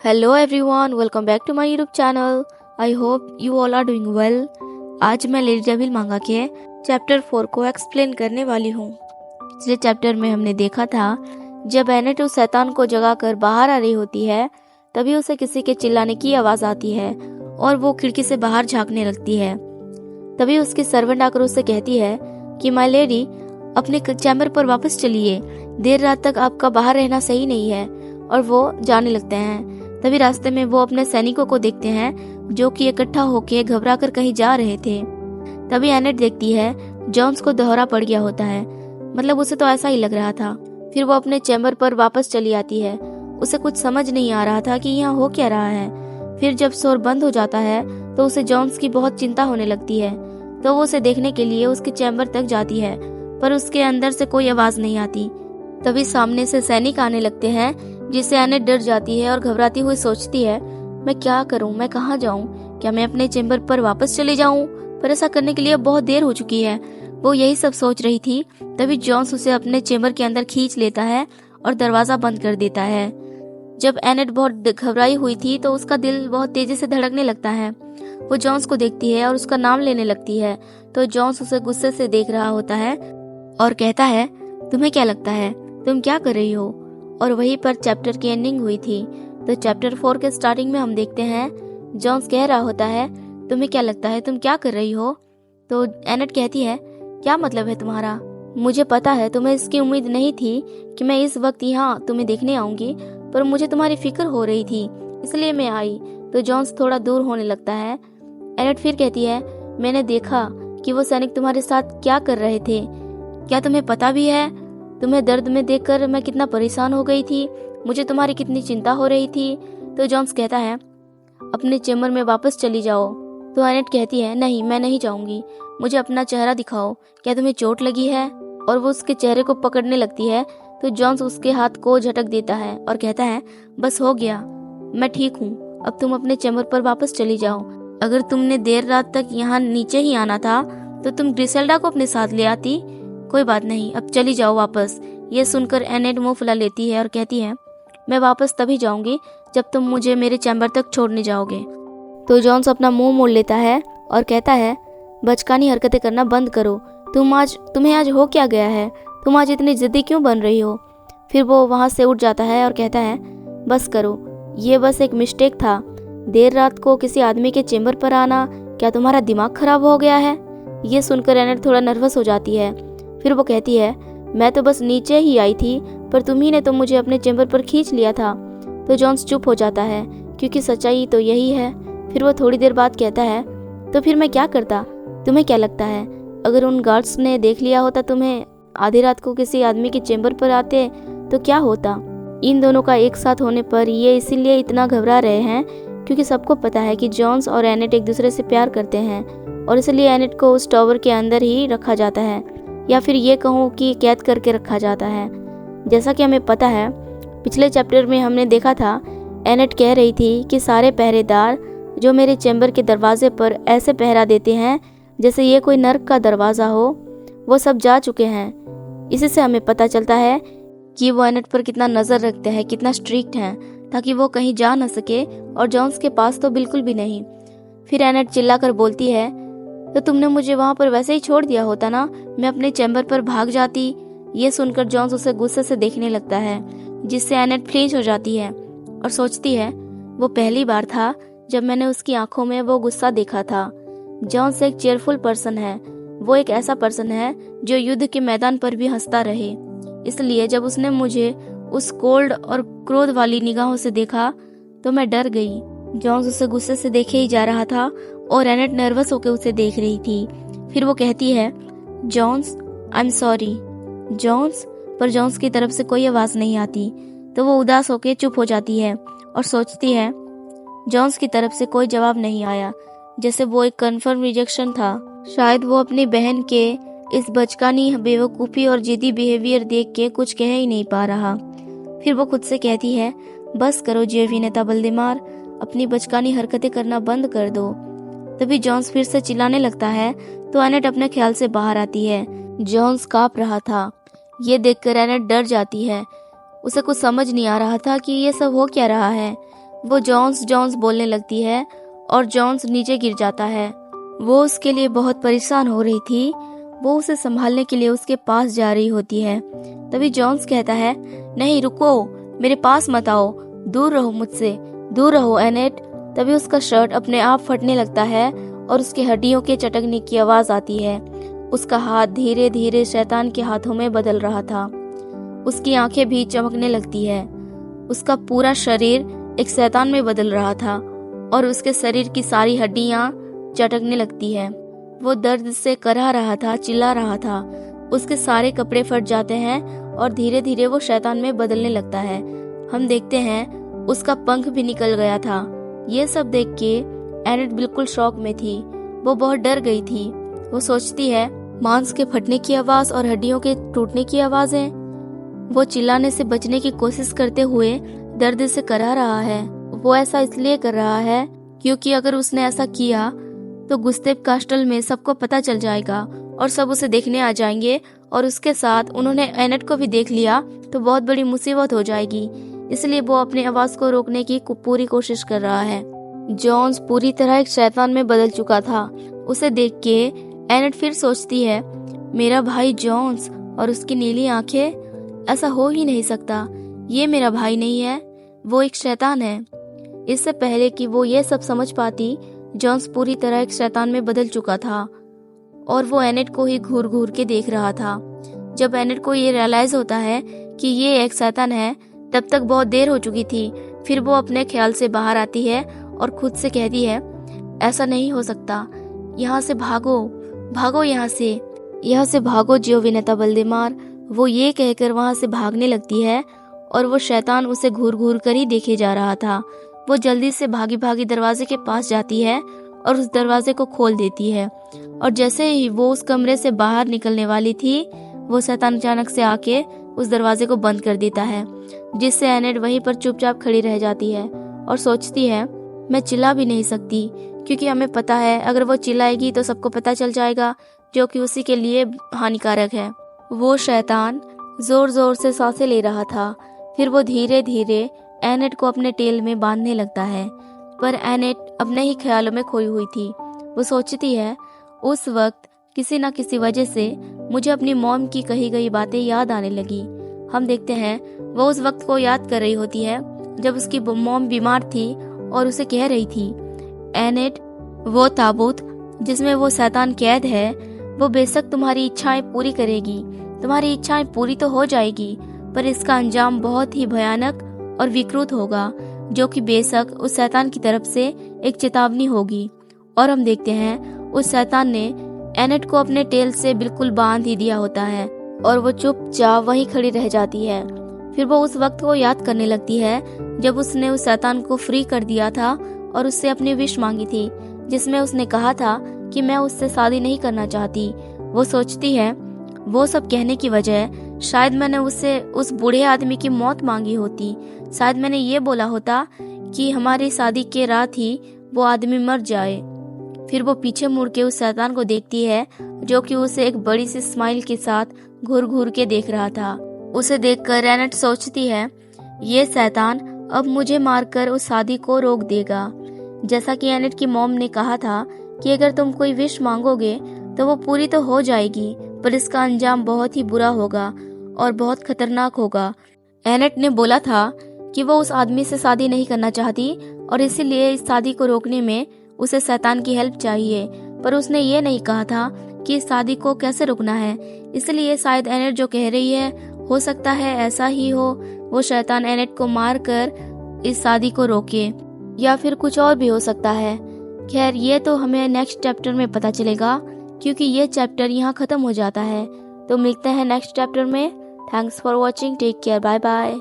Hello everyone, welcome back to my YouTube channel. I hope you all are doing well. आज मैं lady devil मांगा के chapter 4 को explain करने वाली हूँ। पिछले चैप्टर में हमने देखा था जब एनेट उस शैतान को जगाकर बाहर आ रही होती है तभी उसे किसी के चिल्लाने की आवाज़ आती है और वो खिड़की से बाहर झांकने लगती है। तभी उसकी सर्वेंट आकर उससे कहती है कि माय लेडी, अपने चैम्बर पर वापस चलिए, देर रात तक आपका बाहर रहना सही नहीं है। और वो जाने लगते हैं। तभी रास्ते में वो अपने सैनिकों को देखते हैं जो कि इकट्ठा होकर घबरा कर कहीं जा रहे थे। तभी एनेट देखती है जॉन्स को दौरा पड़ गया होता है, मतलब उसे तो ऐसा ही लग रहा था। फिर वो अपने चैम्बर पर वापस चली आती है। उसे कुछ समझ नहीं आ रहा था कि यहाँ हो क्या रहा है। फिर जब शोर बंद हो जाता है तो उसे जॉन्स की बहुत चिंता होने लगती है। तो वो उसे देखने के लिए उसके चैम्बर तक जाती है, पर उसके अंदर से कोई आवाज नहीं आती। तभी सामने से सैनिक आने लगते हैं, जिससे एनेट डर जाती है और घबराती हुई सोचती है, मैं क्या करूं, मैं कहाँ जाऊं, क्या मैं अपने चैम्बर पर वापस चले जाऊं? पर ऐसा करने के लिए बहुत देर हो चुकी है। वो यही सब सोच रही थी। तभी जॉन्स उसे अपने चैम्बर के अंदर खींच लेता है और दरवाजा बंद कर देता है। जब एनेट बहुत घबराई हुई थी तो उसका दिल बहुत तेजी से धड़कने लगता है। वो जॉन्स को देखती है और उसका नाम लेने लगती है। तो जॉन्स उसे गुस्से से देख रहा होता है और कहता है, तुम्हें क्या लगता है, तुम क्या कर रही हो? और वहीं पर चैप्टर की एंडिंग हुई थी। तो चैप्टर 4 के स्टार्टिंग में हम देखते हैं जॉन्स कह रहा होता है, तुम्हें क्या लगता है, तुम क्या कर रही हो? तो एनेट कहती है, क्या मतलब है तुम्हारा? मुझे पता है तुम्हें इसकी उम्मीद नहीं थी कि मैं इस वक्त यहाँ तुम्हें देखने आऊंगी, पर मुझे तुम्हारी फिक्र हो रही थी, इसलिए मैं आई। तो जॉन्स थोड़ा दूर होने लगता है। एनेट फिर कहती है, मैंने देखा कि वो सैनिक तुम्हारे साथ क्या कर रहे थे। क्या तुम्हें पता भी है? तुम्हें दर्द में देखकर मैं कितना परेशान हो गई थी, मुझे तुम्हारी कितनी चिंता हो रही थी। तो जॉन्स कहता है, अपने चैम्बर में वापस चली जाओ। तो एनेट कहती है, नहीं, मैं नहीं जाऊंगी, मुझे अपना चेहरा दिखाओ, क्या तुम्हें चोट लगी है? और वो उसके चेहरे को पकड़ने लगती है। तो जॉन्स उसके हाथ को झटक देता है और कहता है, बस हो गया, मैं ठीक हूँ, अब तुम अपने चैम्बर पर वापस चली जाओ। अगर तुमने देर रात तक यहाँ नीचे ही आना था तो तुम ग्रिसेल्डा को अपने साथ ले आती। कोई बात नहीं, अब चली जाओ वापस। ये सुनकर एनेट मुंह फुला लेती है और कहती है, मैं वापस तभी जाऊंगी जब तुम मुझे मेरे चैम्बर तक छोड़ने जाओगे। तो जॉन्स अपना मुंह मोड़ लेता है और कहता है, बचकानी हरकतें करना बंद करो। तुम्हें आज हो क्या गया है? तुम आज इतनी जिद्दी क्यों बन रही हो? फिर वो वहाँ से उठ जाता है और कहता है, बस करो, ये बस एक मिस्टेक था। देर रात को किसी आदमी के चैम्बर पर आना, क्या तुम्हारा दिमाग खराब हो गया है? ये सुनकर एनेट थोड़ा नर्वस हो जाती है। फिर वो कहती है, मैं तो बस नीचे ही आई थी, पर तुम्ही ने तो मुझे अपने चैम्बर पर खींच लिया था। तो जॉन्स चुप हो जाता है, क्योंकि सच्चाई तो यही है। फिर वो थोड़ी देर बाद कहता है, तो फिर मैं क्या करता? तुम्हें क्या लगता है, अगर उन गार्ड्स ने देख लिया होता तुम्हें आधी रात को किसी आदमी के चैम्बर पर आते तो क्या होता? इन दोनों का एक साथ होने पर ये इसीलिए इतना घबरा रहे हैं क्योंकि सबको पता है कि जॉन्स और एनेट एक दूसरे से प्यार करते हैं, और इसलिए एनेट को उस टॉवर के अंदर ही रखा जाता है, या फिर ये कहूँ कि कैद करके रखा जाता है। जैसा कि हमें पता है, पिछले चैप्टर में हमने देखा था एनेट कह रही थी कि सारे पहरेदार जो मेरे चैम्बर के दरवाजे पर ऐसे पहरा देते हैं जैसे ये कोई नर्क का दरवाज़ा हो, वो सब जा चुके हैं। इसी से हमें पता चलता है कि वो एनेट पर कितना नज़र रखते हैं, कितना स्ट्रिक्ट हैं, ताकि वो कहीं जा न सके, और जॉन्स के पास तो बिल्कुल भी नहीं। फिर एनेट चिल्लाकर बोलती है, तो तुमने मुझे वहाँ पर वैसे ही छोड़ दिया होता ना, मैं अपने चैम्बर पर भाग जाती। ये सुनकर जॉन्स उसे गुस्से से देखने लगता है, जिससे एनेट फ्लिंच हो जाती है और सोचती है, वो पहली बार था जब मैंने उसकी आंखों में वो गुस्सा देखा था। जॉन्स एक चेयरफुल पर्सन है, वो एक ऐसा पर्सन है जो युद्ध के मैदान पर भी हंसता रहे। इसलिए जब उसने मुझे उस कोल्ड और क्रोध वाली निगाहों से देखा तो मैं डर गई। जॉन्स उसे गुस्से से देखे ही जा रहा था और एनेट नर्वस होकर उसे देख रही थी। फिर वो कहती है, Johns, I am sorry. Johns, पर जॉन्स की तरफ से कोई आवाज नहीं आती। तो वो उदास होकर चुप हो जाती है और सोचती है, जॉन्स की तरफ से कोई जवाब नहीं आया, जैसे वो एक कंफर्म रिजेक्शन था। शायद वो अपनी बहन के इस बचकानी बेवकूफ़ी और जिद्दी बिहेवियर देख के कुछ कह ही नहीं पा रहा। फिर वो खुद से कहती है, बस करो जियोविनेता बल्देमार, अपनी बचकानी हरकतें करना बंद कर दो। तभी जॉन्स फिर से चिल्लाने लगता है तो एनेट अपने ख्याल से बाहर आती है। जॉन्स कांप रहा था। ये देखकर एनेट डर जाती है। उसे कुछ समझ नहीं आ रहा था कि ये सब हो क्या रहा है। वो जॉन्स जॉन्स बोलने लगती है और जॉन्स नीचे गिर जाता है। वो उसके लिए बहुत परेशान हो रही थी। वो उसे संभालने के लिए उसके पास जा रही होती है। तभी जॉन्स कहता है, नहीं रुको, मेरे पास मत आओ, दूर रहो मुझसे, दूर रहो एनेट। तभी उसका शर्ट अपने आप फटने लगता है और उसकी हड्डियों के चटकने की आवाज आती है। उसका हाथ धीरे धीरे शैतान के हाथों में बदल रहा था। उसकी आंखें भी चमकने लगती है। उसका पूरा शरीर एक शैतान में बदल रहा था और उसके शरीर की सारी हड्डियां चटकने लगती है। वो दर्द से कराह रहा था, चिल्ला रहा था। उसके सारे कपड़े फट जाते हैं और धीरे धीरे वो शैतान में बदलने लगता है। हम देखते हैं उसका पंख भी निकल गया था। ये सब देख के एनेट बिल्कुल शॉक में थी। वो बहुत डर गई थी। वो सोचती है, मांस के फटने की आवाज और हड्डियों के टूटने की आवाजें। वो चिल्लाने से बचने की कोशिश करते हुए दर्द से कराह रहा है। वो ऐसा इसलिए कर रहा है क्योंकि अगर उसने ऐसा किया तो गुस्तेव कास्टल में सबको पता चल जाएगा और सब उसे देखने आ जाएंगे और उसके साथ उन्होंने एनेट को भी देख लिया तो बहुत बड़ी मुसीबत हो जाएगी। इसलिए वो अपनी आवाज को रोकने की पूरी कोशिश कर रहा है। जॉन्स पूरी तरह एक शैतान में बदल चुका था। उसे देख के एनेट फिर सोचती है, मेरा भाई जॉन्स और उसकी नीली आंखें, ऐसा हो ही नहीं सकता। ये मेरा भाई नहीं है, वो एक शैतान है। इससे पहले कि वो ये सब समझ पाती, जॉन्स पूरी तरह एक शैतान में बदल चुका था और वो एनेट को ही घूर घूर के देख रहा था। जब एनेट को ये रियलाइज होता है कि ये एक शैतान है, तब तक बहुत देर हो चुकी थी। फिर वो अपने ख्याल से बाहर आती है और खुद से कहती है, ऐसा नहीं हो सकता, यहाँ से भागो, भागो यहाँ से भागो जियोविनेता वल्डेमार। वो ये कहकर वहाँ से भागने लगती है और वो शैतान उसे घूर घूर कर ही देखे जा रहा था। वो जल्दी से भागी भागी दरवाजे के पास जाती है और उस दरवाजे को खोल देती है और जैसे ही वो उस कमरे से बाहर निकलने वाली थी, वो शैतान अचानक से आके उस दरवाजे को बंद कर देता है, जिससे एनेट वहीं पर चुपचाप खड़ी रह जाती है और सोचती है, मैं चिल्ला भी नहीं सकती क्योंकि हमें पता है अगर वो चिल्लाएगी तो सबको पता चल जाएगा, जो कि उसी के लिए हानिकारक है। वो शैतान जोर जोर से सांसें ले रहा था। फिर वो धीरे धीरे एनेट को अपने टेल में बांधने लगता है, पर एनेट अपने ही ख्यालों में खोई हुई थी। वो सोचती है, उस वक्त किसी न किसी वजह से मुझे अपनी मॉम की कही गई बातें याद आने लगी। हम देखते हैं वो उस वक्त को याद कर रही होती है जब उसकी मॉम बीमार थी और उसे कह रही थी, एनेट, वो ताबूत जिसमें वो शैतान कैद है, वो बेशक तुम्हारी इच्छाएं पूरी करेगी। तुम्हारी इच्छाएं पूरी तो हो जाएगी, पर इसका अंजाम बहुत ही भयानक और विकृत होगा, जो कि बेशक उस शैतान की तरफ से एक चेतावनी होगी। और हम देखते हैं उस शैतान ने एनेट को अपने टेल से बिल्कुल बांध ही दिया होता है और वो चुपचाप वहीं खड़ी रह जाती है। फिर वो उस वक्त को याद करने लगती है जब उसने उस शैतान को फ्री कर दिया था और उससे अपनी विश मांगी थी, जिसमें उसने कहा था कि मैं उससे शादी नहीं करना चाहती। वो सोचती है, वो सब कहने की वजह शायद मैंने उससे उस बूढ़े आदमी की मौत मांगी होती। शायद मैंने ये बोला होता कि हमारी शादी के रात ही वो आदमी मर जाए। फिर वो पीछे मुड़ के उस शैतान को देखती है, जो कि उसे एक बड़ी सी स्माइल के साथ घूर घूर के देख रहा था। उसे देखकर एनेट सोचती है, ये शैतान अब मुझे मारकर उस शादी को रोक देगा। जैसा कि एनेट की मॉम ने कहा था कि अगर तुम कोई विश मांगोगे तो वो पूरी तो हो जाएगी, पर इसका अंजाम बहुत ही बुरा होगा और बहुत खतरनाक होगा। एनेट ने बोला था कि वो उस आदमी से शादी नहीं करना चाहती और इसीलिए इस शादी को रोकने में उसे शैतान की हेल्प चाहिए, पर उसने ये नहीं कहा था कि इस शादी को कैसे रोकना है। इसलिए शायद एनेट जो कह रही है, हो सकता है ऐसा ही हो, वो शैतान एनेट को मारकर इस शादी को रोके, या फिर कुछ और भी हो सकता है। खैर, ये तो हमें नेक्स्ट चैप्टर में पता चलेगा, क्योंकि ये चैप्टर यहाँ खत्म हो जाता है। तो मिलते हैं नेक्स्ट चैप्टर में। Thanks for watching, take care, bye bye.